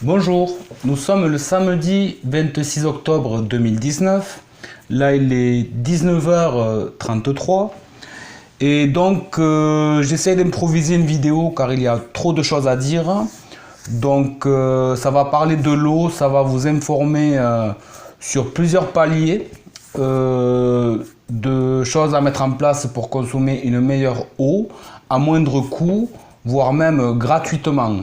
Bonjour, nous sommes le samedi 26 octobre 2019. Là, il est 19h33. Et donc, j'essaie d'improviser une vidéo car il y a trop de choses à dire. Donc, ça va parler de l'eau, ça va vous informer sur plusieurs paliers de choses à mettre en place pour consommer une meilleure eau à moindre coût, voire même gratuitement.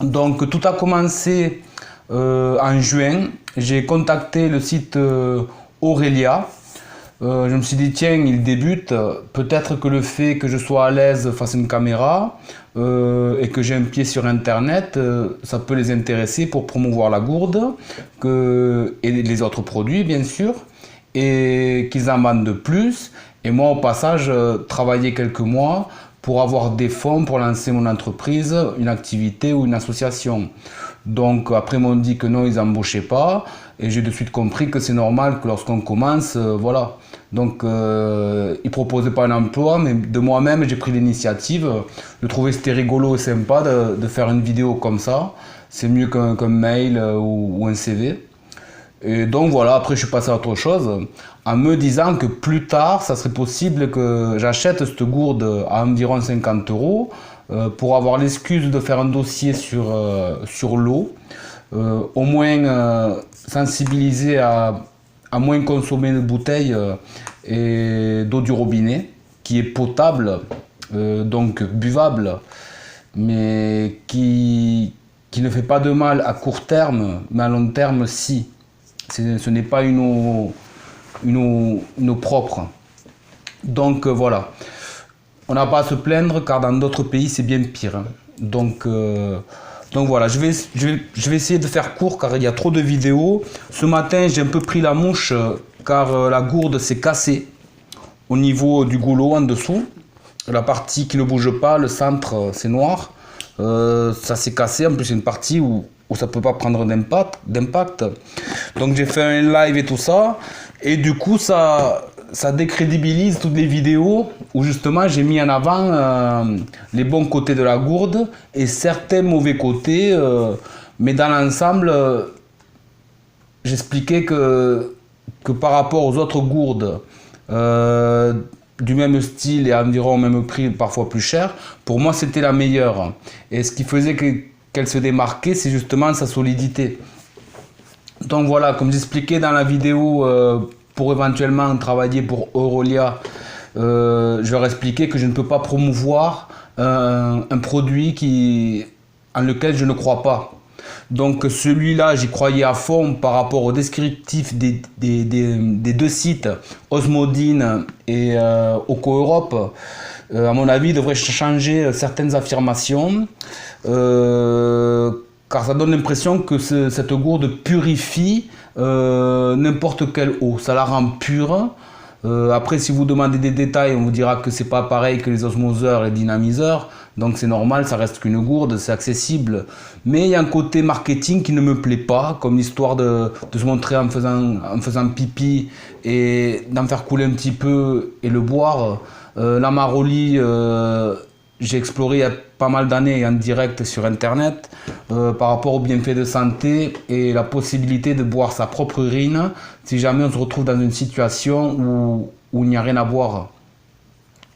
Donc tout a commencé en juin. J'ai contacté le site Aurelia. Je me suis dit tiens, il débute, peut-être que le fait que je sois à l'aise face à une caméra et que j'ai un pied sur internet, ça peut les intéresser pour promouvoir la gourde et les autres produits bien sûr, et qu'ils en vendent de plus. Et moi au passage, travailler quelques mois pour avoir des fonds pour lancer mon entreprise, une activité ou une association. Donc après ils m'ont dit que non, ils n'embauchaient pas, et j'ai de suite compris que c'est normal que lorsqu'on commence, voilà. Donc ils ne proposaient pas un emploi, mais de moi-même j'ai pris l'initiative. Je trouvais que c'était rigolo et sympa de faire une vidéo comme ça. C'est mieux qu'un mail ou un CV. Et donc voilà, après je suis passé à autre chose, en me disant que plus tard, ça serait possible que j'achète cette gourde à environ 50 € pour avoir l'excuse de faire un dossier sur l'eau, au moins sensibiliser à moins consommer de bouteilles et d'eau du robinet, qui est potable, donc buvable, mais qui ne fait pas de mal à court terme, mais à long terme si. Ce n'est pas une eau propre. Donc voilà. On n'a pas à se plaindre car dans d'autres pays c'est bien pire. Donc voilà, je vais essayer de faire court car il y a trop de vidéos. Ce matin j'ai un peu pris la mouche car la gourde s'est cassée au niveau du goulot en dessous. La partie qui ne bouge pas, le centre c'est noir. Ça s'est cassé, en plus c'est une partie où ça ne peut pas prendre d'impact. Donc j'ai fait un live et tout ça, et du coup ça décrédibilise toutes les vidéos où justement j'ai mis en avant les bons côtés de la gourde et certains mauvais côtés, mais dans l'ensemble j'expliquais que par rapport aux autres gourdes du même style et à environ au même prix, parfois plus cher, pour moi c'était la meilleure. Et ce qui faisait qu'elle se démarquait, c'est justement sa solidité. Donc voilà, comme j'expliquais dans la vidéo, pour éventuellement travailler pour Aurelia, je leur expliquais que je ne peux pas promouvoir un produit en lequel je ne crois pas. Donc celui-là, j'y croyais à fond par rapport au descriptif des deux sites, Osmodine et Oco-Europe. À mon avis, il devrait changer certaines affirmations, car ça donne l'impression que cette gourde purifie n'importe quelle eau. Ça la rend pure. Après, si vous demandez des détails, on vous dira que c'est pas pareil que les osmoseurs et dynamiseurs. Donc c'est normal, ça reste qu'une gourde, c'est accessible. Mais il y a un côté marketing qui ne me plaît pas, comme l'histoire de se montrer en faisant pipi et d'en faire couler un petit peu et le boire. La Maroli, j'ai exploré il y a pas mal d'années en direct sur internet par rapport aux bienfaits de santé et la possibilité de boire sa propre urine si jamais on se retrouve dans une situation où il n'y a rien à boire.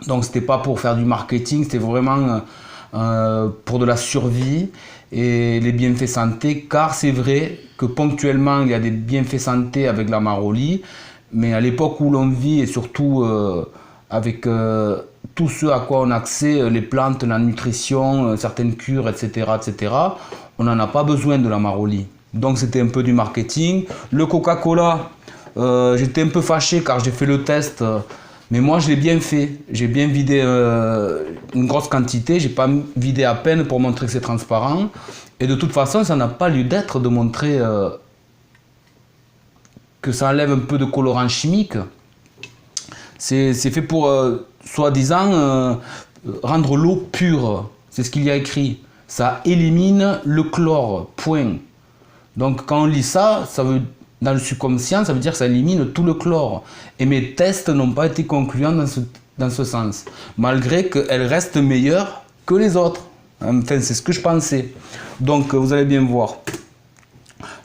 Donc c'était pas pour faire du marketing, c'était vraiment pour de la survie et les bienfaits santé, car c'est vrai que ponctuellement il y a des bienfaits santé avec la Maroli, mais à l'époque où l'on vit et surtout avec tout ce à quoi on a accès, les plantes, la nutrition, certaines cures, etc., on n'en a pas besoin de la Maroli. Donc c'était un peu du marketing. Le Coca-Cola, j'étais un peu fâché car j'ai fait le test, mais moi je l'ai bien fait. J'ai bien vidé une grosse quantité, j'ai pas vidé à peine pour montrer que c'est transparent. Et de toute façon, ça n'a pas lieu d'être de montrer que ça enlève un peu de colorant chimique. C'est fait pour, soi-disant, rendre l'eau pure. C'est ce qu'il y a écrit. Ça élimine le chlore, point. Donc quand on lit ça, dans le subconscient, ça veut dire que ça élimine tout le chlore. Et mes tests n'ont pas été concluants dans ce sens, malgré qu'elles restent meilleures que les autres. Enfin, c'est ce que je pensais. Donc, vous allez bien voir.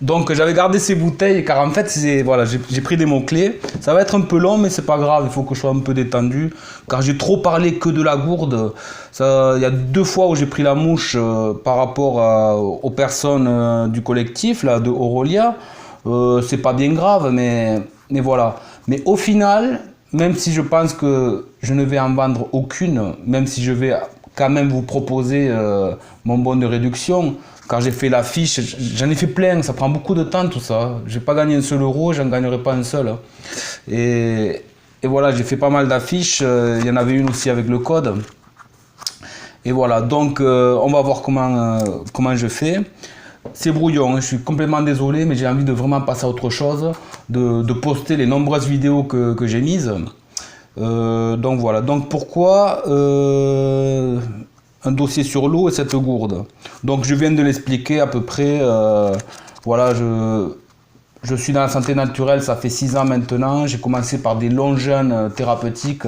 Donc, j'avais gardé ces bouteilles, car en fait, voilà, j'ai pris des mots-clés. Ça va être un peu long, mais c'est pas grave, il faut que je sois un peu détendu, car j'ai trop parlé que de la gourde. Il y a 2 fois où j'ai pris la mouche par rapport aux personnes du collectif, là, de Aurelia. C'est pas bien grave, mais voilà. Mais au final, même si je pense que je ne vais en vendre aucune, même si je vais quand même vous proposer mon bon de réduction, car j'ai fait l'affiche, j'en ai fait plein, ça prend beaucoup de temps tout ça. J'ai pas gagné un seul euro, j'en gagnerai pas un seul. Et voilà, j'ai fait pas mal d'affiches, il y en avait une aussi avec le code. Et voilà, donc on va voir comment je fais. C'est brouillon, je suis complètement désolé, mais j'ai envie de vraiment passer à autre chose, de poster les nombreuses vidéos que j'ai mises. Donc voilà, donc pourquoi un dossier sur l'eau et cette gourde? Donc je viens de l'expliquer à peu près, voilà, je suis dans la santé naturelle, ça fait 6 ans maintenant, j'ai commencé par des longs jeûnes thérapeutiques,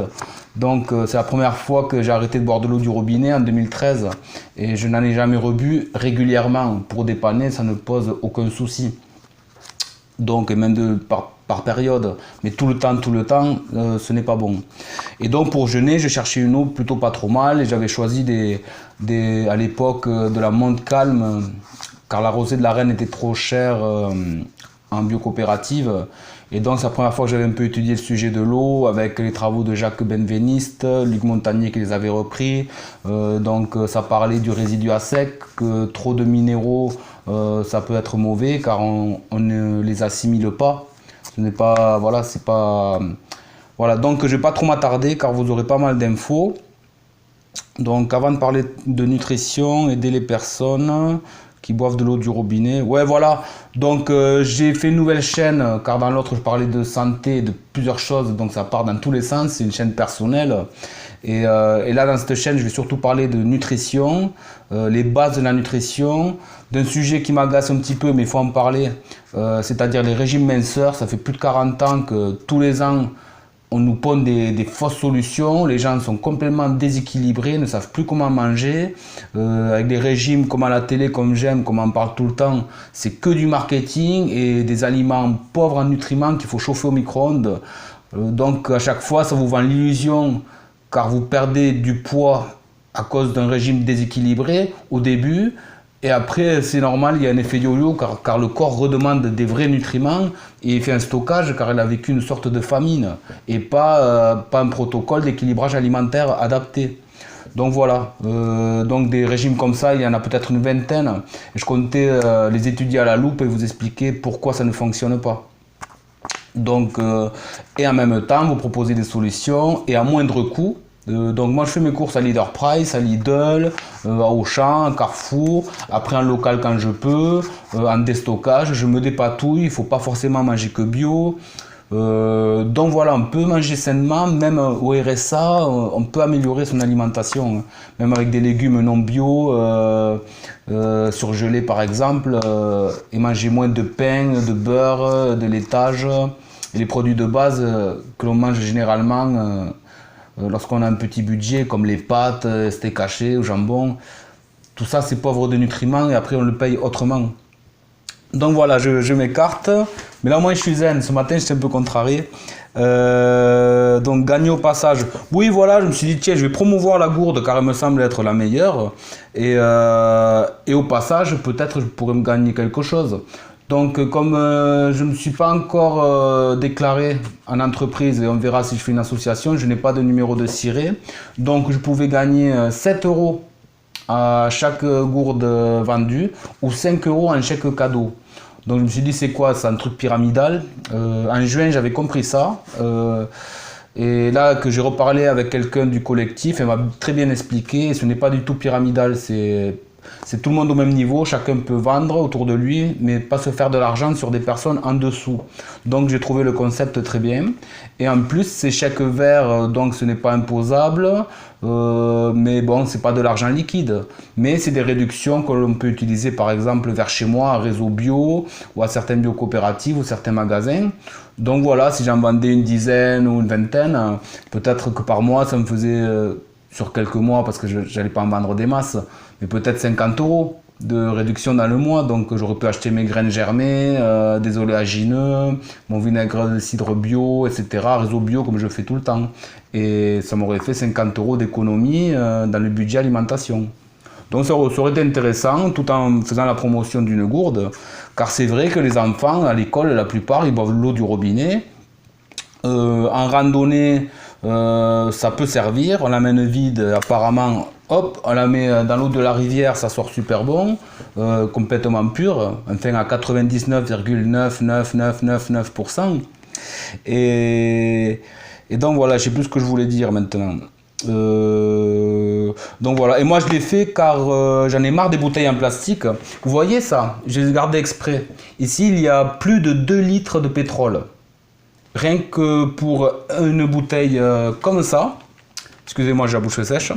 donc c'est la première fois que j'ai arrêté de boire de l'eau du robinet en 2013, et je n'en ai jamais rebu régulièrement. Pour dépanner, ça ne pose aucun souci. Donc, et même par période, mais tout le temps, ce n'est pas bon. Et donc pour jeûner, j'ai cherché une eau plutôt pas trop mal, et j'avais choisi à l'époque de la Montcalm, car la rosée de la Reine était trop chère en biocoopérative. Et donc c'est la première fois que j'avais un peu étudié le sujet de l'eau, avec les travaux de Jacques Benveniste, Luc Montagnier qui les avait repris. Donc ça parlait du résidu à sec, que trop de minéraux, ça peut être mauvais, car on ne les assimile pas. Ce n'est pas, voilà, c'est pas... Voilà, donc je ne vais pas trop m'attarder, car vous aurez pas mal d'infos. Donc avant de parler de nutrition, aider les personnes qui boivent de l'eau du robinet. Ouais, voilà. Donc j'ai fait une nouvelle chaîne, car dans l'autre je parlais de santé, de plusieurs choses, donc ça part dans tous les sens, c'est une chaîne personnelle. Et là dans cette chaîne je vais surtout parler de nutrition, les bases de la nutrition, d'un sujet qui m'agace un petit peu mais il faut en parler, c'est-à-dire les régimes minceurs. Ça fait plus de 40 ans que tous les ans on nous pond des fausses solutions, les gens sont complètement déséquilibrés, ne savent plus comment manger, avec des régimes comme à la télé, comme j'aime, comme on en parle tout le temps, c'est que du marketing et des aliments pauvres en nutriments qu'il faut chauffer au micro-ondes. Donc à chaque fois ça vous vend l'illusion, car vous perdez du poids à cause d'un régime déséquilibré au début. Et après, c'est normal, il y a un effet yo-yo, car le corps redemande des vrais nutriments et il fait un stockage, car il a vécu une sorte de famine et pas un protocole d'équilibrage alimentaire adapté. Donc voilà, donc des régimes comme ça, il y en a peut-être une vingtaine. Je comptais les étudier à la loupe et vous expliquer pourquoi ça ne fonctionne pas. Donc, et en même temps, vous proposez des solutions et à moindre coût. Donc moi je fais mes courses à Leader Price, à Lidl, à Auchan, à Carrefour, après en local quand je peux, en déstockage, je me dépatouille, il ne faut pas forcément manger que bio. Donc voilà, on peut manger sainement, même au RSA, on peut améliorer son alimentation, même avec des légumes non bio, surgelés par exemple, et manger moins de pain, de beurre, de laitage, et les produits de base que l'on mange généralement lorsqu'on a un petit budget, comme les pâtes, steak haché ou jambon. Tout ça c'est pauvre de nutriments et après on le paye autrement. Donc voilà, je m'écarte, mais là au moins je suis zen. Ce matin j'étais un peu contrarié, donc gagner au passage. Oui voilà, je me suis dit tiens, je vais promouvoir la gourde car elle me semble être la meilleure, et au passage peut-être je pourrais me gagner quelque chose. Donc comme je ne me suis pas encore déclaré en entreprise, et on verra si je fais une association, je n'ai pas de numéro de ciré, donc je pouvais gagner 7 euros à chaque gourde vendue ou 5 euros en chèque cadeau. Donc je me suis dit c'est quoi, c'est un truc pyramidal. En juin j'avais compris ça, et là que j'ai reparlé avec quelqu'un du collectif, elle m'a très bien expliqué, ce n'est pas du tout pyramidal, c'est c'est tout le monde au même niveau, chacun peut vendre autour de lui, mais pas se faire de l'argent sur des personnes en dessous. Donc j'ai trouvé le concept très bien. Et en plus, ces chèques verts, donc ce n'est pas imposable, mais bon, c'est pas de l'argent liquide. Mais c'est des réductions que l'on peut utiliser par exemple vers chez moi, à Réseau Bio, ou à certaines biocoopératives ou certains magasins. Donc voilà, si j'en vendais une dizaine ou une vingtaine, peut-être que par mois, ça me faisait, sur quelques mois, parce que je n'allais pas en vendre des masses, mais peut-être 50 € de réduction dans le mois. Donc j'aurais pu acheter mes graines germées, des oléagineux, mon vinaigre de cidre bio, etc. Réseau bio comme je fais tout le temps. Et ça m'aurait fait 50 € d'économie dans le budget alimentation. Donc ça aurait été intéressant tout en faisant la promotion d'une gourde, car c'est vrai que les enfants à l'école, la plupart, ils boivent l'eau du robinet. En randonnée, ça peut servir, on l'amène vide apparemment, hop, on la met dans l'eau de la rivière, ça sort super bon, complètement pur, enfin à 99,99999%. Et donc voilà, je sais plus ce que je voulais dire maintenant. Donc voilà, et moi je l'ai fait car j'en ai marre des bouteilles en plastique. Vous voyez ça, je les ai gardées exprès. Ici il y a plus de 2 litres de pétrole. Rien que pour une bouteille comme ça. Excusez-moi, j'ai la bouche sèche.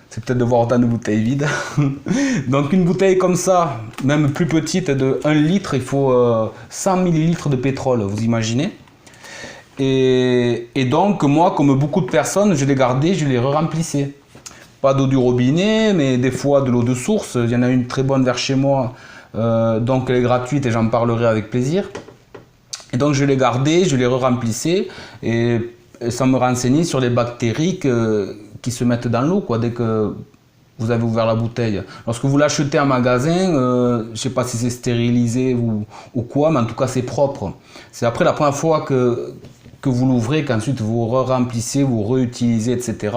C'est peut-être de voir autant de bouteilles vides. Donc une bouteille comme ça, même plus petite de 1 litre, il faut 100 millilitres de pétrole, vous imaginez. Et donc moi, comme beaucoup de personnes, je les gardais, je les re-remplissais. Pas d'eau du robinet, mais des fois de l'eau de source. Il y en a une très bonne vers chez moi, donc elle est gratuite et j'en parlerai avec plaisir. Et donc je les gardais, je les re-remplissais et ça me renseignait sur les bactéries qui se mettent dans l'eau, quoi, dès que vous avez ouvert la bouteille. Lorsque vous l'achetez en magasin, je ne sais pas si c'est stérilisé ou quoi, mais en tout cas c'est propre. C'est après la première fois que vous l'ouvrez, qu'ensuite vous remplissez, vous réutilisez, etc.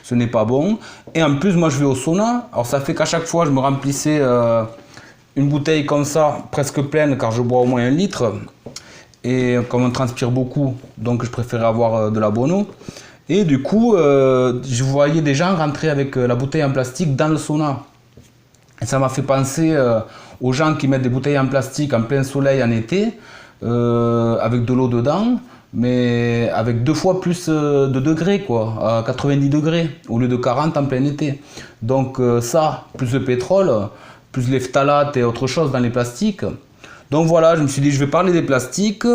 Ce n'est pas bon. Et en plus, moi je vais au sauna. Alors ça fait qu'à chaque fois, je me remplissais une bouteille comme ça, presque pleine, car je bois au moins 1 litre. Et comme on transpire beaucoup, donc je préférais avoir de la bonne eau. Et du coup, je voyais des gens rentrer avec la bouteille en plastique dans le sauna. Et ça m'a fait penser aux gens qui mettent des bouteilles en plastique en plein soleil en été, avec de l'eau dedans, mais avec 2 fois plus de degrés, quoi, à 90 degrés, au lieu de 40 en plein été. Donc ça, plus le pétrole, plus les phtalates et autre chose dans les plastiques. Donc voilà, je me suis dit, je vais parler des plastiques.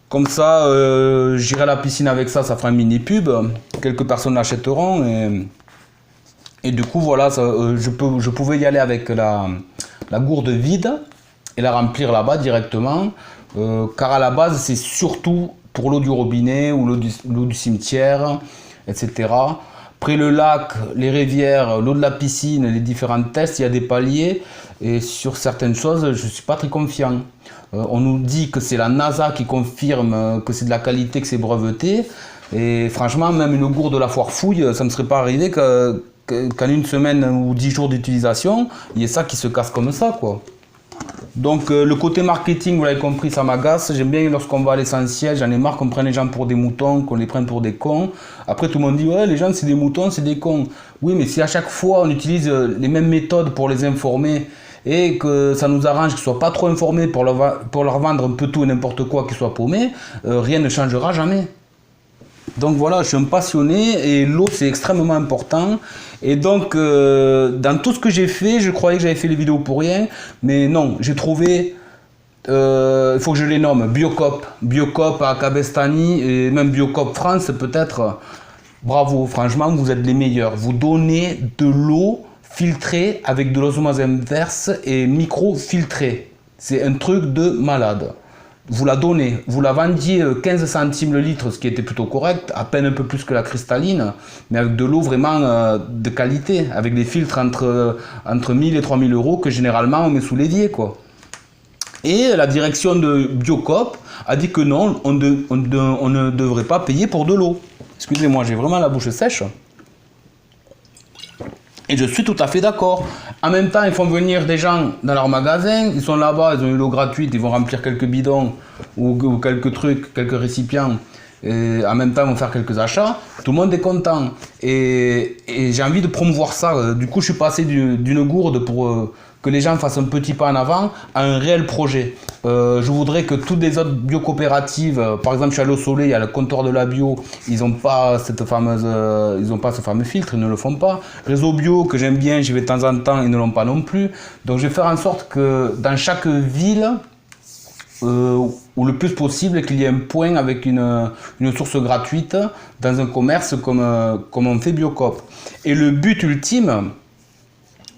Comme ça, j'irai à la piscine avec ça, ça fera un mini pub. Quelques personnes l'achèteront. Et du coup, voilà, je pouvais y aller avec la gourde vide et la remplir là-bas directement. Car à la base, c'est surtout pour l'eau du robinet ou l'eau du cimetière, etc. Après le lac, les rivières, l'eau de la piscine, les différents tests, il y a des paliers. Et sur certaines choses, je ne suis pas très confiant. On nous dit que c'est la NASA qui confirme que c'est de la qualité, que c'est breveté. Et franchement, même une gourde de la foire fouille, ça ne me serait pas arrivé qu'en 1 semaine ou 10 jours d'utilisation, il y ait ça qui se casse comme ça, quoi. Donc le côté marketing, vous l'avez compris, ça m'agace. J'aime bien lorsqu'on va à l'essentiel, j'en ai marre qu'on prenne les gens pour des moutons, qu'on les prenne pour des cons. Après tout le monde dit, ouais, les gens c'est des moutons, c'est des cons. Oui, mais si à chaque fois on utilise les mêmes méthodes pour les informer et que ça nous arrange qu'ils ne soient pas trop informés pour leur vendre un peu tout et n'importe quoi, qu'ils soient paumés, rien ne changera jamais. Donc voilà, je suis un passionné et l'eau c'est extrêmement important. Et donc dans tout ce que j'ai fait, je croyais que j'avais fait les vidéos pour rien, mais non, j'ai trouvé, il faut que je les nomme, Biocoop à Cabestany et même Biocoop France peut-être. Bravo, franchement vous êtes les meilleurs. Vous donnez de l'eau filtrée avec de l'osmose inverse et micro-filtrée. C'est un truc de malade. Vous la donnez, vous la vendiez 15 centimes le litre, ce qui était plutôt correct, à peine un peu plus que la cristalline, mais avec de l'eau vraiment de qualité, avec des filtres entre 1000 et 3000 € que généralement on met sous l'évier, quoi. Et la direction de Biocoop a dit que non, on ne devrait pas payer pour de l'eau. Excusez-moi, j'ai vraiment la bouche sèche. Et je suis tout à fait d'accord. En même temps, ils font venir des gens dans leur magasin, ils sont là-bas, ils ont eu l'eau gratuite, ils vont remplir quelques bidons ou quelques trucs, quelques récipients. et en même temps ils vont faire quelques achats, tout le monde est content. Et j'ai envie de promouvoir ça. Du coup, je suis passé d'une gourde pour que les gens fassent un petit pas en avant à un réel projet. Je voudrais que toutes les autres biocoopératives, par exemple chez Allo Soleil, il y a le comptoir de la bio, ils n'ont pas ce fameux filtre, ils ne le font pas. Réseau Bio, que j'aime bien, j'y vais de temps en temps, ils ne l'ont pas non plus. Donc je vais faire en sorte que dans chaque ville, ou le plus possible, qu'il y ait un point avec une source gratuite dans un commerce comme on fait Biocoop. Et le but ultime,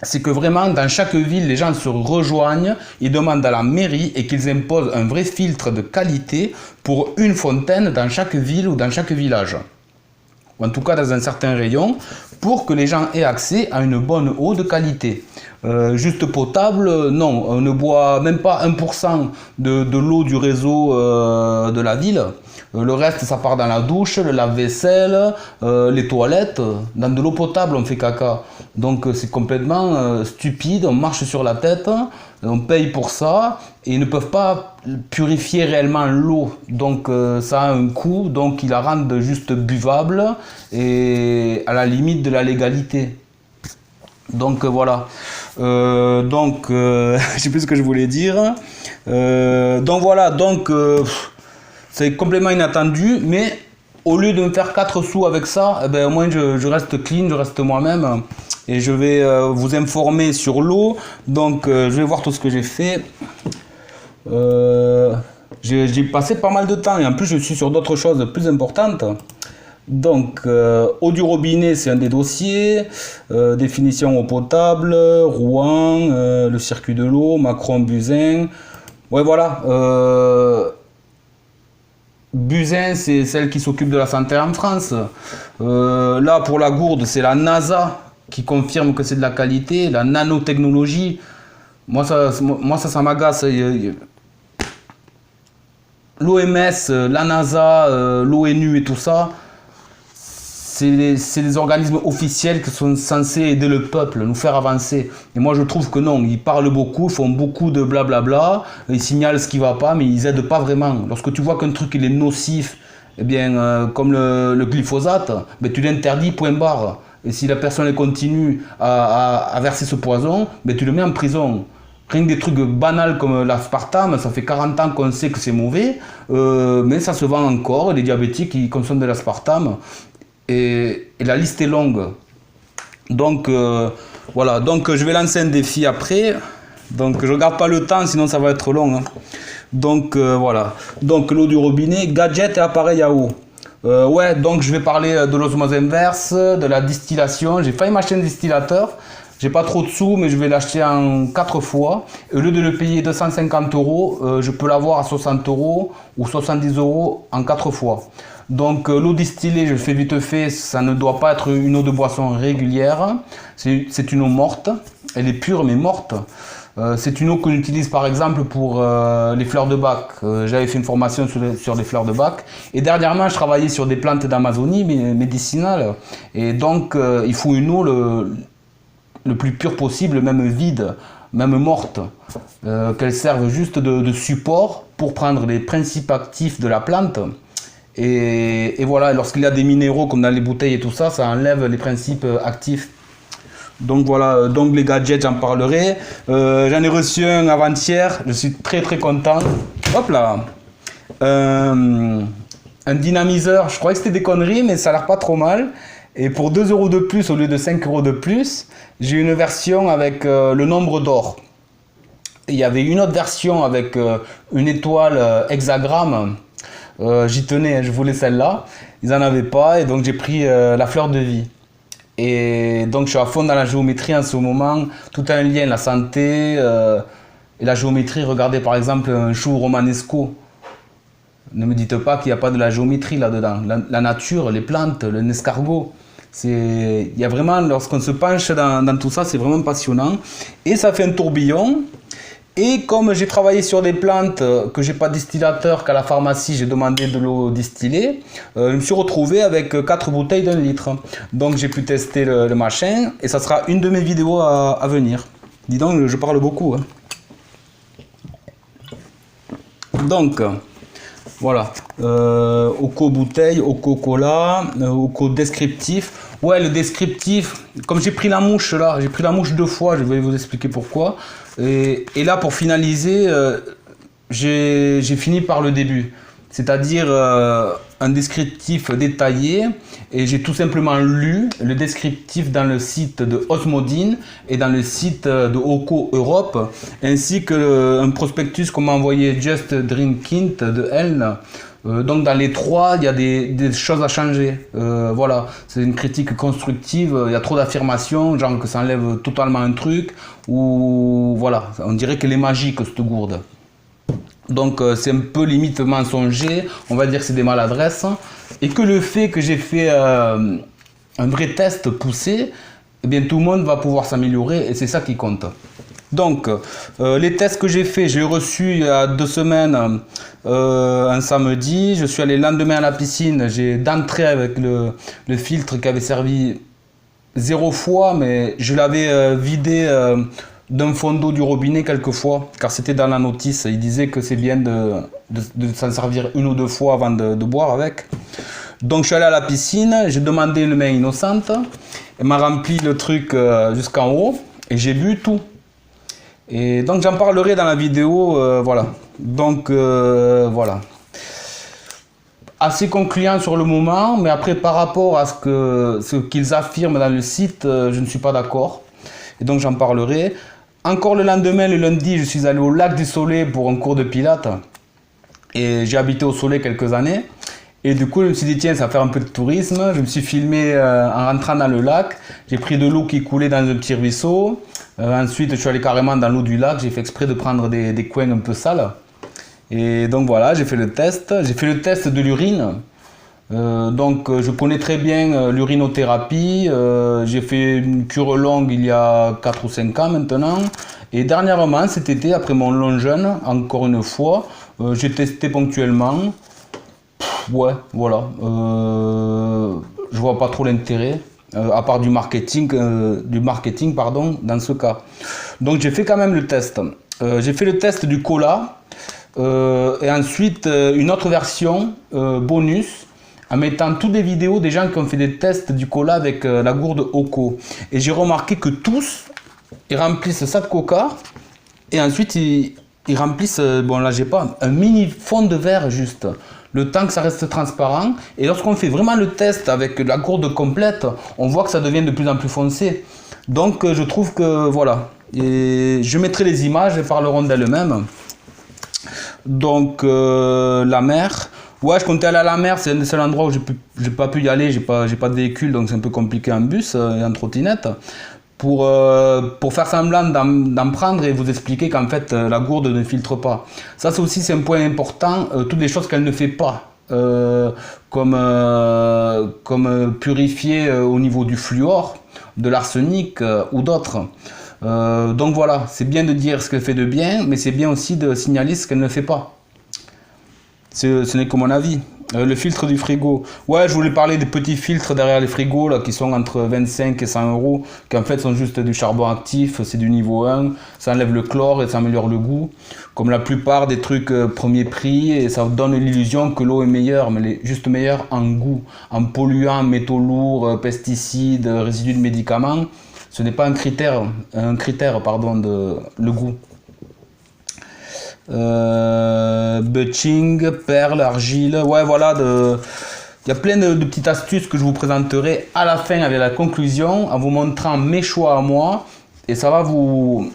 c'est que vraiment dans chaque ville, les gens se rejoignent, ils demandent à la mairie et qu'ils imposent un vrai filtre de qualité pour une fontaine dans chaque ville ou dans chaque village. Ou en tout cas dans un certain rayon, pour que les gens aient accès à une bonne eau de qualité. Juste potable, non, on ne boit même pas 1% de l'eau du réseau de la ville. Le reste, ça part dans la douche, le lave-vaisselle, les toilettes. Dans de l'eau potable, on fait caca. Donc c'est complètement stupide, on marche sur la tête, on paye pour ça, et ils ne peuvent pas purifier réellement l'eau. Donc ça a un coût, donc ils la rendent juste buvable et à la limite de la légalité. Donc voilà. Je sais plus ce que je voulais dire. Donc voilà, c'est complètement inattendu, mais au lieu de me faire 4 sous avec ça, eh ben, au moins je reste clean, je reste moi-même et je vais vous informer sur l'eau. Donc je vais voir tout ce que j'ai fait. J'ai passé pas mal de temps et en plus je suis sur d'autres choses plus importantes. Donc, eau du robinet, c'est un des dossiers. Définition eau potable, Rouen, le circuit de l'eau, Macron, Buzyn. Ouais, voilà. Buzyn, c'est celle qui s'occupe de la santé en France. Là, pour la gourde, c'est la NASA qui confirme que c'est de la qualité. La nanotechnologie, moi ça m'agace. L'OMS, la NASA, l'ONU et tout ça, c'est les organismes officiels qui sont censés aider le peuple, nous faire avancer. Et moi je trouve que non, ils parlent beaucoup, font beaucoup de blablabla, ils signalent ce qui ne va pas, mais ils n'aident pas vraiment. Lorsque tu vois qu'un truc il est nocif, eh bien, comme le glyphosate, ben, tu l'interdis, point barre. Et si la personne continue à verser ce poison, ben, tu le mets en prison. Rien que des trucs banals comme l'aspartame, ça fait 40 ans qu'on sait que c'est mauvais, mais ça se vend encore, les diabétiques ils consomment de l'aspartame. Et la liste est longue. Donc voilà, donc je vais lancer un défi après. Donc je regarde pas le temps, sinon ça va être long. Hein. Donc voilà. Donc l'eau du robinet, gadgets et appareils à eau. Ouais, donc je vais parler de l'osmose inverse, de la distillation. J'ai failli m'acheter un distillateur. J'ai pas trop de sous, mais je vais l'acheter en 4 fois. Au lieu de le payer 250 €, je peux l'avoir à 60 € ou 70 € en 4 fois. Donc l'eau distillée, je le fais vite fait, ça ne doit pas être une eau de boisson régulière. C'est une eau morte, elle est pure mais morte. C'est une eau qu'on utilise par exemple pour les fleurs de bac. J'avais fait une formation sur les fleurs de bac. Et dernièrement, je travaillais sur des plantes d'Amazonie médicinales. Et donc il faut une eau le plus pure possible, même vide, même morte. Qu'elle serve juste de support pour prendre les principes actifs de la plante. Et voilà, lorsqu'il y a des minéraux comme dans les bouteilles et tout ça, ça enlève les principes actifs. Donc voilà, donc les gadgets, j'en parlerai. J'en ai reçu un avant-hier, je suis très très content. Hop là, un dynamiseur, je croyais que c'était des conneries, mais ça a l'air pas trop mal. Et pour 2 € de plus au lieu de 5 € de plus, j'ai une version avec le nombre d'or. Il y avait une autre version avec une étoile hexagramme. J'y tenais, je voulais celle-là. Ils n'en avaient pas et donc j'ai pris la fleur de vie. Et donc je suis à fond dans la géométrie en ce moment. Tout a un lien, la santé et la géométrie. Regardez par exemple un chou romanesco. Ne me dites pas qu'il n'y a pas de la géométrie là-dedans. La nature, les plantes, l'escargot. Il y a vraiment, lorsqu'on se penche dans tout ça, c'est vraiment passionnant. Et ça fait un tourbillon. Et comme j'ai travaillé sur des plantes que j'ai pas de distillateur, qu'à la pharmacie j'ai demandé de l'eau distillée, je me suis retrouvé avec 4 bouteilles d'1 litre. Donc j'ai pu tester le machin et ça sera une de mes vidéos à venir. Dis donc, je parle beaucoup. Hein. Donc, Voilà. Oco bouteille, Oco cola, Oco descriptif. Ouais, le descriptif, comme j'ai pris la mouche là, j'ai pris la mouche 2 fois, je vais vous expliquer pourquoi. Et là, pour finaliser, j'ai fini par le début. C'est-à-dire un descriptif détaillé, et j'ai tout simplement lu le descriptif dans le site de Osmodine et dans le site de Oco Europe, ainsi que un prospectus qu'on m'a envoyé Just Drinking de elle. Donc dans les trois, il y a des choses à changer. Voilà, c'est une critique constructive, il y a trop d'affirmations, genre que ça enlève totalement un truc, ou voilà, on dirait qu'elle est magique cette gourde. Donc c'est un peu limite mensonger, on va dire que c'est des maladresses. Et que le fait que j'ai fait un vrai test poussé, eh bien tout le monde va pouvoir s'améliorer et c'est ça qui compte. Donc les tests que j'ai fait, j'ai reçu il y a 2 semaines, un samedi. Je suis allé le lendemain à la piscine, j'ai d'entrée avec le filtre qui avait servi 0 fois, mais je l'avais vidé d'un fond d'eau du robinet quelquefois, car c'était dans la notice, il disait que c'est bien de s'en servir 1 ou 2 fois avant de boire avec. Donc je suis allé à la piscine, j'ai demandé une main innocente, elle m'a rempli le truc jusqu'en haut, et j'ai bu tout. Et donc j'en parlerai dans la vidéo, voilà. Donc voilà. Assez concluant sur le moment, mais après par rapport à ce qu'ils affirment dans le site, je ne suis pas d'accord. Et donc j'en parlerai. Encore le lendemain, le lundi, je suis allé au lac du Soleil pour un cours de pilates. Et j'ai habité au Soleil quelques années. Et du coup, je me suis dit, tiens, ça va faire un peu de tourisme. Je me suis filmé en rentrant dans le lac. J'ai pris de l'eau qui coulait dans un petit ruisseau. Ensuite, je suis allé carrément dans l'eau du lac. J'ai fait exprès de prendre des coins un peu sales. Et donc voilà, j'ai fait le test. J'ai fait le test de l'urine. Donc je connais très bien l'urinothérapie, j'ai fait une cure longue il y a 4 ou 5 ans maintenant, et dernièrement cet été, après mon long jeûne, encore une fois, j'ai testé ponctuellement. Ouais, voilà, je vois pas trop l'intérêt, à part du marketing pardon, dans ce cas. Donc j'ai fait quand même le test. J'ai fait le test du cola, et ensuite une autre version bonus, en mettant toutes les vidéos des gens qui ont fait des tests du cola avec la gourde Oco. Et j'ai remarqué que tous, ils remplissent ça de coca, et ensuite ils remplissent, bon là j'ai pas, un mini fond de verre juste, le temps que ça reste transparent. Et lorsqu'on fait vraiment le test avec la gourde complète, on voit que ça devient de plus en plus foncé. Donc je trouve que voilà, et je mettrai les images, elles parleront d'elles-mêmes. Donc la mer, ouais, je comptais aller à la mer, c'est un des seuls endroits où j'ai pas pu y aller, j'ai pas de véhicule, donc c'est un peu compliqué en bus et en trottinette. Pour faire semblant d'en prendre et vous expliquer qu'en fait la gourde ne filtre pas. Ça c'est un point important, toutes les choses qu'elle ne fait pas, comme purifier au niveau du fluor, de l'arsenic ou d'autres. Donc voilà, c'est bien de dire ce qu'elle fait de bien, mais c'est bien aussi de signaler ce qu'elle ne fait pas. Ce n'est que mon avis. Le filtre du frigo. Ouais, je voulais parler des petits filtres derrière les frigos là, qui sont entre 25 et 100 euros, qui en fait sont juste du charbon actif, c'est du niveau 1, ça enlève le chlore et ça améliore le goût. Comme la plupart des trucs premier prix, et ça donne l'illusion que l'eau est meilleure, mais elle est juste meilleure en goût, en polluants, métaux lourds, pesticides, résidus de médicaments. Ce n'est pas un critère pardon, de le goût. Butching, perles, argile, ouais voilà, il y a plein de petites astuces que je vous présenterai à la fin avec la conclusion, en vous montrant mes choix à moi, et ça va vous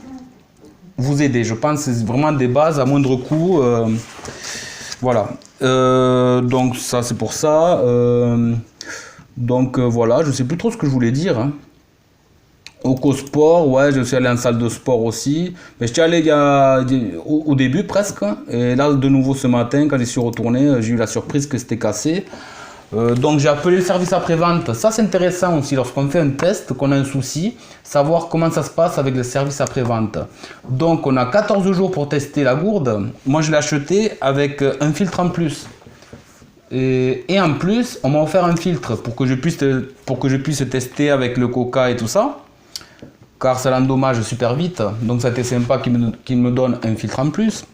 aider. Je pense que c'est vraiment des bases à moindre coût. Voilà, donc ça c'est pour ça. Donc voilà, je sais plus trop ce que je voulais dire, hein. Oco Sport, ouais, je suis allé en salle de sport aussi. Mais je suis allé au début presque. Et là, de nouveau ce matin, quand j'y suis retourné, j'ai eu la surprise que c'était cassé. Donc j'ai appelé le service après-vente. Ça, c'est intéressant aussi lorsqu'on fait un test, qu'on a un souci, savoir comment ça se passe avec le service après-vente. Donc on a 14 jours pour tester la gourde. Moi, je l'ai acheté avec un filtre en plus. Et en plus, on m'a offert un filtre pour que je puisse tester avec le coca et tout ça. Car ça l'endommage super vite, donc ça a été sympa qu'il me donne un filtre en plus.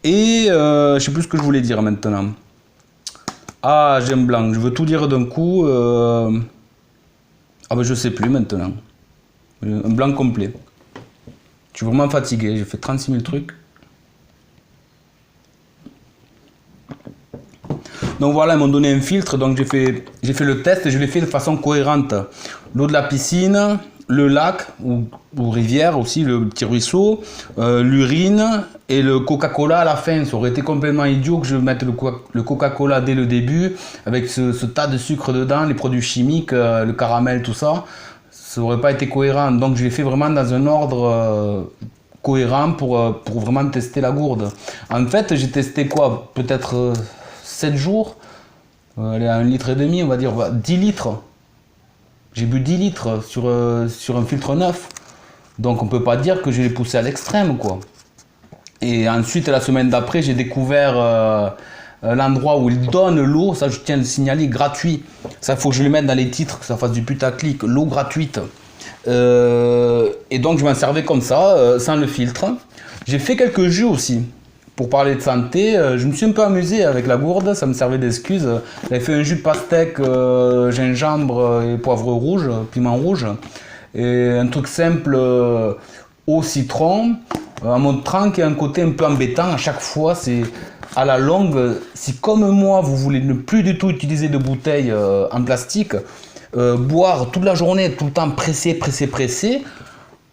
Et je sais plus ce que je voulais dire maintenant. Ah, j'ai un blanc, je veux tout dire d'un coup. Ah ben je sais plus maintenant. Un blanc complet. Je suis vraiment fatigué, j'ai fait 36 000 trucs. Donc voilà, ils m'ont donné un filtre, donc j'ai fait le test et je l'ai fait de façon cohérente. L'eau de la piscine, le lac ou rivière aussi, le petit ruisseau, l'urine et le Coca-Cola à la fin. Ça aurait été complètement idiot que je mette le Coca-Cola dès le début avec ce tas de sucre dedans, les produits chimiques, le caramel, tout ça. Ça aurait pas été cohérent. Donc je l'ai fait vraiment dans un ordre cohérent pour vraiment tester la gourde. En fait, j'ai testé quoi? Peut-être 7 jours. Elle est à 1,5 litre, on va dire 10 litres. J'ai bu 10 litres sur un filtre neuf. Donc on peut pas dire que je l'ai poussé à l'extrême, quoi. Et ensuite, la semaine d'après, j'ai découvert l'endroit où ils donnent l'eau. Ça, je tiens à le signaler, gratuit. Ça, il faut que je le mette dans les titres, que ça fasse du putaclic. L'eau gratuite. Et donc, je m'en servais comme ça, sans le filtre. J'ai fait quelques jus aussi. Pour parler de santé, je me suis un peu amusé avec la gourde, ça me servait d'excuse. J'avais fait un jus de pastèque, gingembre et poivre rouge, piment rouge. Et un truc simple au citron, en montrant qu'il y a un côté un peu embêtant. À chaque fois, c'est à la longue, si comme moi, vous voulez ne plus du tout utiliser de bouteilles en plastique, boire toute la journée, tout le temps pressé,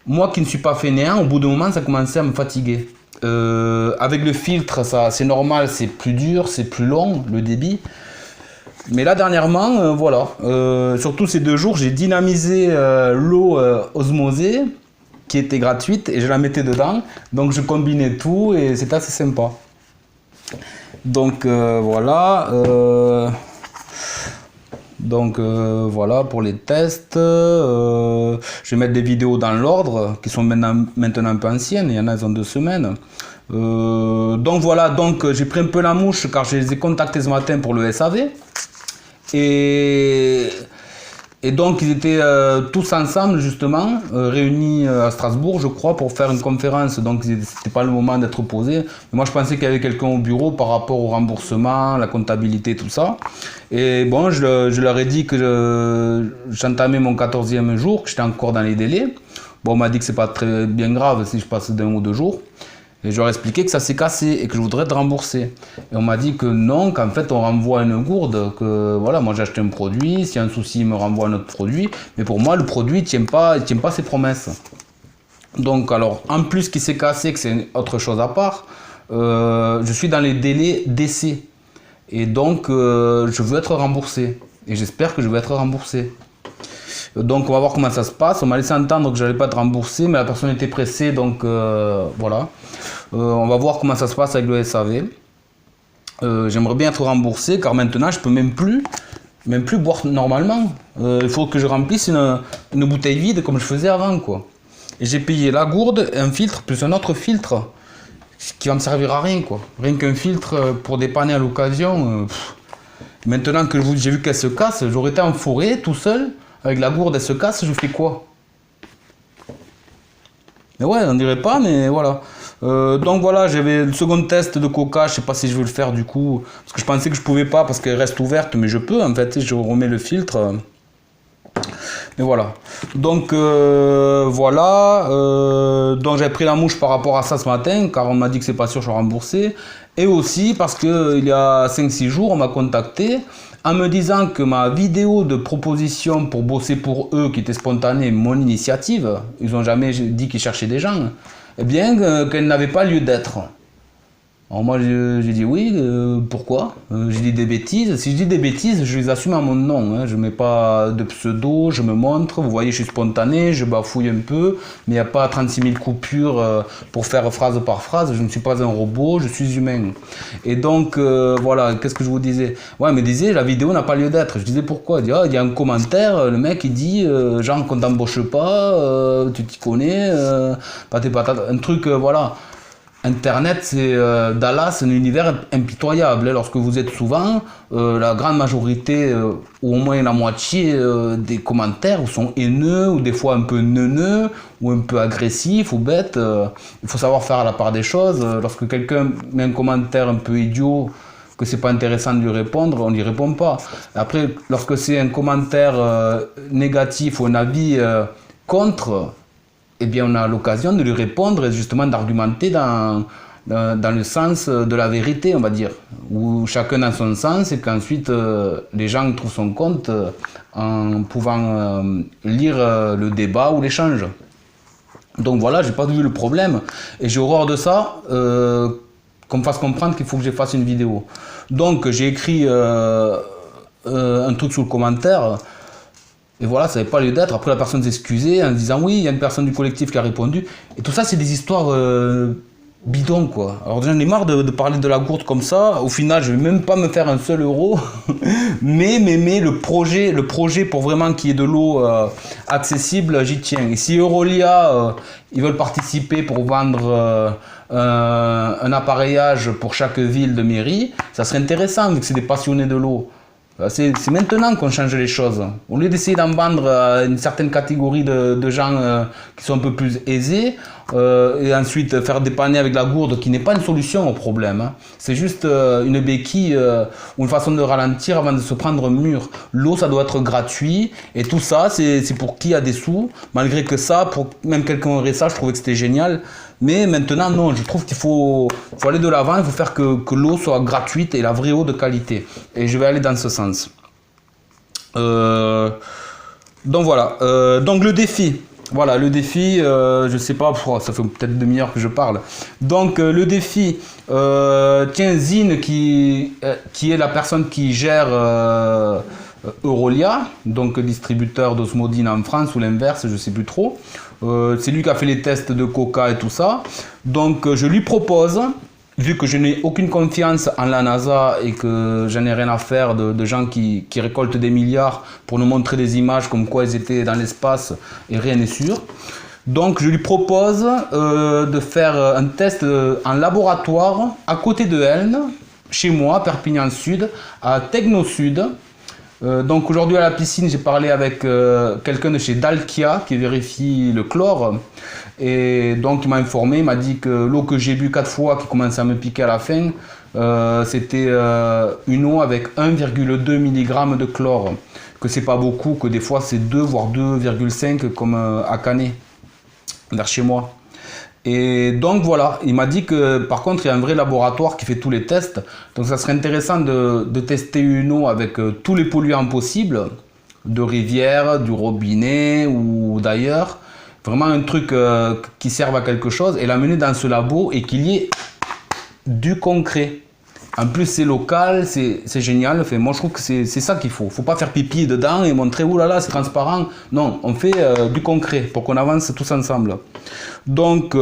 moi qui ne suis pas fainéant, au bout d'un moment, ça commençait à me fatiguer. Avec le filtre, c'est normal, c'est plus dur, c'est plus long, le débit. Mais là, dernièrement, voilà. Surtout ces 2 jours, j'ai dynamisé l'eau osmosée, qui était gratuite, et je la mettais dedans. Donc je combinais tout, et c'est assez sympa. Donc voilà. Voilà pour les tests. Je vais mettre des vidéos dans l'ordre qui sont maintenant un peu anciennes. Il y en a, elles ont 2 semaines. Donc voilà, j'ai pris un peu la mouche car je les ai contactés ce matin pour le SAV. Et donc ils étaient tous ensemble justement, réunis à Strasbourg je crois pour faire une conférence, donc c'était pas le moment d'être posé. Mais moi je pensais qu'il y avait quelqu'un au bureau par rapport au remboursement, la comptabilité, tout ça. Et bon, je leur ai dit que j'entamais mon 14e jour, que j'étais encore dans les délais. Bon, on m'a dit que c'est pas très bien grave si je passe d'1 ou 2 jours. Et je leur ai expliqué que ça s'est cassé et que je voudrais être remboursé. Et on m'a dit que non, qu'en fait on renvoie une gourde, que voilà, moi j'ai acheté un produit, s'il y a un souci, il me renvoie un autre produit. Mais pour moi, le produit ne tient pas ses promesses. Donc alors, en plus qu'il s'est cassé, que c'est autre chose à part, je suis dans les délais d'essai. Et donc, je veux être remboursé. Et j'espère que je vais être remboursé. Donc on va voir comment ça se passe. On m'a laissé entendre que je n'allais pas être remboursé, mais la personne était pressée, donc voilà. On va voir comment ça se passe avec le SAV. J'aimerais bien être remboursé car maintenant je peux même plus boire normalement. Il faut que je remplisse une bouteille vide comme je faisais avant, quoi. Et j'ai payé la gourde, un filtre plus un autre filtre qui va me servir à rien, quoi. Rien qu'un filtre pour dépanner à l'occasion. Maintenant que j'ai vu qu'elle se casse, j'aurais été en forêt tout seul. Avec la gourde, elle se casse, je fais quoi? Mais ouais, on dirait pas, mais voilà. Donc voilà, j'avais le second test de Coca, je sais pas si je vais le faire du coup, parce que je pensais que je pouvais pas parce qu'elle reste ouverte, mais je peux en fait, je remets le filtre. Mais voilà. Donc voilà. Donc j'avais pris la mouche par rapport à ça ce matin, car on m'a dit que c'est pas sûr, je suis remboursé. Et aussi parce qu'il y a 5-6 jours, on m'a contacté en me disant que ma vidéo de proposition pour bosser pour eux, qui était spontanée, mon initiative, ils n'ont jamais dit qu'ils cherchaient des gens, eh bien qu'elle n'avait pas lieu d'être. Alors moi j'ai dit oui, pourquoi? J'ai dit des bêtises. Si je dis des bêtises, je les assume à mon nom. Hein. Je ne mets pas de pseudo, je me montre. Vous voyez, je suis spontané, je bafouille un peu. Mais il n'y a pas 36 000 coupures pour faire phrase par phrase. Je ne suis pas un robot, je suis humain. Et donc, voilà, qu'est-ce que je vous disais? Ouais, mais disait, la vidéo n'a pas lieu d'être. Je disais pourquoi? Il dit, il y a un commentaire, le mec il dit, genre qu'on t'embauche pas, tu t'y connais, pâté patate, un truc, voilà. Internet, c'est Dallas, un univers impitoyable. Lorsque vous êtes souvent, la grande majorité, ou au moins la moitié des commentaires sont haineux, ou des fois un peu neuneux, ou un peu agressifs, ou bêtes. Il faut savoir faire la part des choses. Lorsque quelqu'un met un commentaire un peu idiot, que c'est pas intéressant de lui répondre, on n'y répond pas. Après, lorsque c'est un commentaire négatif ou un avis contre, eh bien, on a l'occasion de lui répondre et justement d'argumenter dans le sens de la vérité, on va dire, où chacun dans son sens et qu'ensuite les gens trouvent son compte en pouvant lire le débat ou l'échange. Donc voilà, j'ai pas vu le problème et j'ai horreur de ça, qu'on me fasse comprendre qu'il faut que je fasse une vidéo. Donc j'ai écrit un truc sous le commentaire. Et voilà, ça n'avait pas lieu d'être. Après, la personne s'excusait en disant oui, il y a une personne du collectif qui a répondu. Et tout ça, c'est des histoires bidons, quoi. Alors, j'en ai marre de parler de la gourde comme ça. Au final, je ne vais même pas me faire un seul euro. mais le projet pour vraiment qu'il y ait de l'eau accessible, j'y tiens. Et si Eurolia, ils veulent participer pour vendre un appareillage pour chaque ville de mairie, ça serait intéressant vu que c'est des passionnés de l'eau. C'est maintenant qu'on change les choses. Au lieu d'essayer d'en vendre à une certaine catégorie de gens qui sont un peu plus aisés, et ensuite faire dépanner avec la gourde qui n'est pas une solution au problème. Hein. C'est juste une béquille ou une façon de ralentir avant de se prendre un mur. L'eau, ça doit être gratuit. Et tout ça, c'est pour qui a des sous. Malgré que ça, pour même quelqu'un aurait ça, je trouvais que c'était génial. Mais maintenant, non, je trouve qu'il faut aller de l'avant, il faut faire que l'eau soit gratuite et la vraie eau de qualité. Et je vais aller dans ce sens. Donc voilà, donc le défi. Voilà, le défi, je sais pas, ça fait peut-être demi-heure que je parle. Donc le défi, tiens, Zine qui est la personne qui gère Eurolia, donc distributeur d'Osmodine en France ou l'inverse, je sais plus trop. C'est lui qui a fait les tests de Coca et tout ça. Donc je lui propose, vu que je n'ai aucune confiance en la NASA et que j'en ai rien à faire de gens qui récoltent des milliards pour nous montrer des images comme quoi ils étaient dans l'espace et rien n'est sûr. Donc je lui propose de faire un test en laboratoire à côté de Elne, chez moi, Perpignan Sud, à Techno Sud. Donc aujourd'hui à la piscine, j'ai parlé avec quelqu'un de chez Dalkia qui vérifie le chlore. Et donc il m'a informé, il m'a dit que l'eau que j'ai bu 4 fois, qui commençait à me piquer à la fin, c'était une eau avec 1,2 mg de chlore. Que c'est pas beaucoup, que des fois c'est 2 voire 2,5 comme à Canet, vers chez moi. Et donc voilà, il m'a dit que par contre il y a un vrai laboratoire qui fait tous les tests. Donc ça serait intéressant de tester une eau avec tous les polluants possibles, de rivière, du robinet ou d'ailleurs. Vraiment un truc qui serve à quelque chose et l'amener dans ce labo et qu'il y ait du concret. En plus c'est local, c'est génial. Enfin, moi je trouve que c'est ça qu'il faut. Faut pas faire pipi dedans et montrer oulala c'est transparent. Non, on fait du concret pour qu'on avance tous ensemble. Donc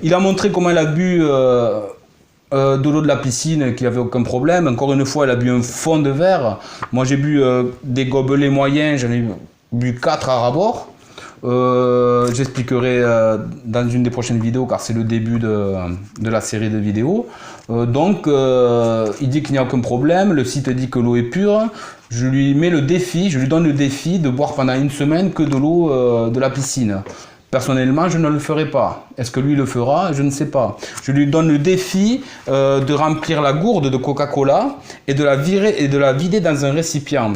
il a montré comment il a bu de l'eau de la piscine, qu'il n'y avait aucun problème. Encore une fois, il a bu un fond de verre. Moi j'ai bu des gobelets moyens, j'en ai bu 4 à rabord. J'expliquerai dans une des prochaines vidéos car c'est le début de la série de vidéos. Donc il dit qu'il n'y a aucun problème, le site dit que l'eau est pure. Je lui mets le défi, je lui donne le défi de boire pendant une semaine que de l'eau de la piscine. Personnellement, je ne le ferai pas. Est-ce que lui le fera? Je ne sais pas. Je lui donne le défi de remplir la gourde de Coca-Cola et de la vider dans un récipient.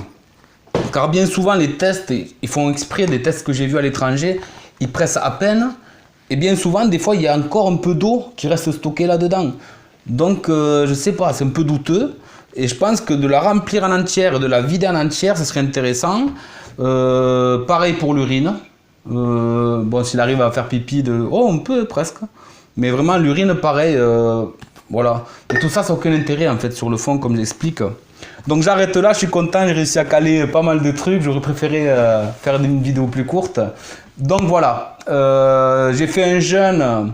Car bien souvent, les tests, ils font exprès, des tests que j'ai vus à l'étranger, ils pressent à peine. Et bien souvent, des fois, il y a encore un peu d'eau qui reste stockée là-dedans. Donc, je ne sais pas, c'est un peu douteux. Et je pense que de la remplir en entière et de la vider en entière, ce serait intéressant. Pareil pour l'urine. Bon, s'il arrive à faire pipi oh, on peut presque. Mais vraiment, l'urine, pareil. Voilà. Et tout ça, ça n'a aucun intérêt, en fait, sur le fond, comme j'explique. Donc j'arrête là, je suis content, j'ai réussi à caler pas mal de trucs. J'aurais préféré faire une vidéo plus courte. Donc voilà, j'ai fait un jeûne.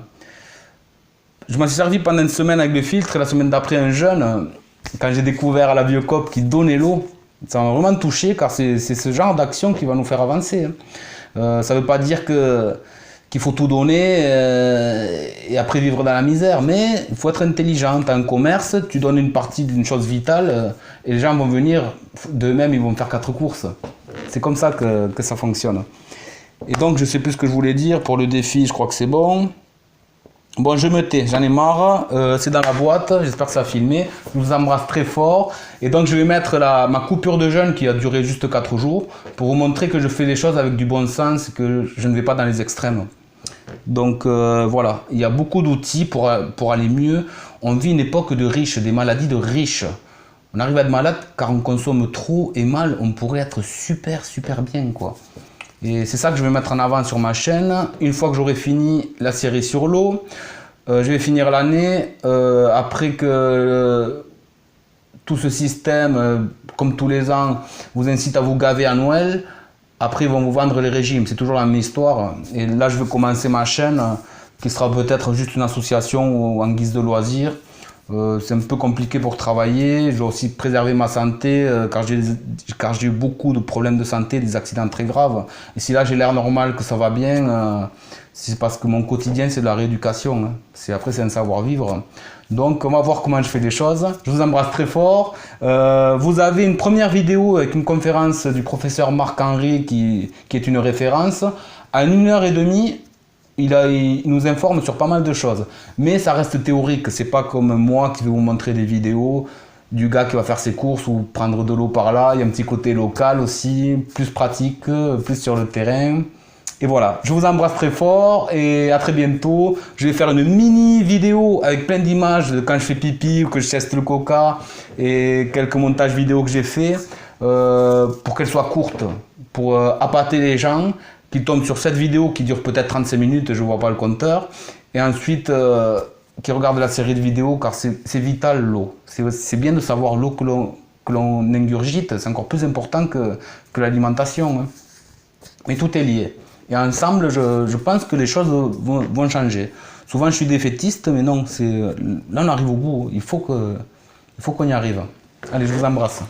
Je m'en suis servi pendant une semaine avec le filtre et la semaine d'après un jeûne. Quand j'ai découvert la Biocop qui donnait l'eau, ça m'a vraiment touché car c'est ce genre d'action qui va nous faire avancer. Ça ne veut pas dire qu'il faut tout donner et après vivre dans la misère. Mais il faut être intelligent. Tu as un commerce, tu donnes une partie d'une chose vitale et les gens vont venir d'eux-mêmes, ils vont faire 4 courses. C'est comme ça que ça fonctionne. Et donc, je sais plus ce que je voulais dire. Pour le défi, je crois que c'est bon. Bon, je me tais, j'en ai marre. C'est dans la boîte, j'espère que ça a filmé. Je vous embrasse très fort. Et donc, je vais mettre ma coupure de jeûne qui a duré juste 4 jours pour vous montrer que je fais les choses avec du bon sens et que je ne vais pas dans les extrêmes. Donc, voilà. Il y a beaucoup d'outils pour aller mieux. On vit une époque de riches, des maladies de riches. On arrive à être malade car on consomme trop et mal. On pourrait être super, super bien, quoi. Et c'est ça que je vais mettre en avant sur ma chaîne. Une fois que j'aurai fini la série sur l'eau, je vais finir l'année après que tout ce système, comme tous les ans, vous incite à vous gaver à Noël. Après, ils vont vous vendre les régimes. C'est toujours la même histoire. Et là, je vais commencer ma chaîne qui sera peut-être juste une association ou en guise de loisir. C'est un peu compliqué pour travailler. Je dois aussi préserver ma santé car j'ai eu beaucoup de problèmes de santé, des accidents très graves. Et si là j'ai l'air normal, que ça va bien, c'est parce que mon quotidien c'est de la rééducation. Hein. Après c'est un savoir-vivre. Donc on va voir comment je fais les choses. Je vous embrasse très fort. Vous avez une première vidéo avec une conférence du professeur Marc-Henri qui est une référence. En 1h30, il nous informe sur pas mal de choses, mais ça reste théorique. C'est pas comme moi qui vais vous montrer des vidéos du gars qui va faire ses courses ou prendre de l'eau par là. Il y a un petit côté local aussi, plus pratique, plus sur le terrain. Et voilà, je vous embrasse très fort et à très bientôt. Je vais faire une mini vidéo avec plein d'images de quand je fais pipi ou que je teste le coca et quelques montages vidéo que j'ai fait pour qu'elle soit courte, pour appâter les gens qui tombent sur cette vidéo qui dure peut-être 35 minutes, je ne vois pas le compteur, et ensuite qui regardent la série de vidéos car c'est vital l'eau. C'est bien de savoir l'eau que l'on ingurgite, c'est encore plus important que l'alimentation. Hein. Mais tout est lié. Et ensemble, je pense que les choses vont changer. Souvent je suis défaitiste, mais non, là on arrive au bout, il faut qu'on y arrive. Allez, je vous embrasse.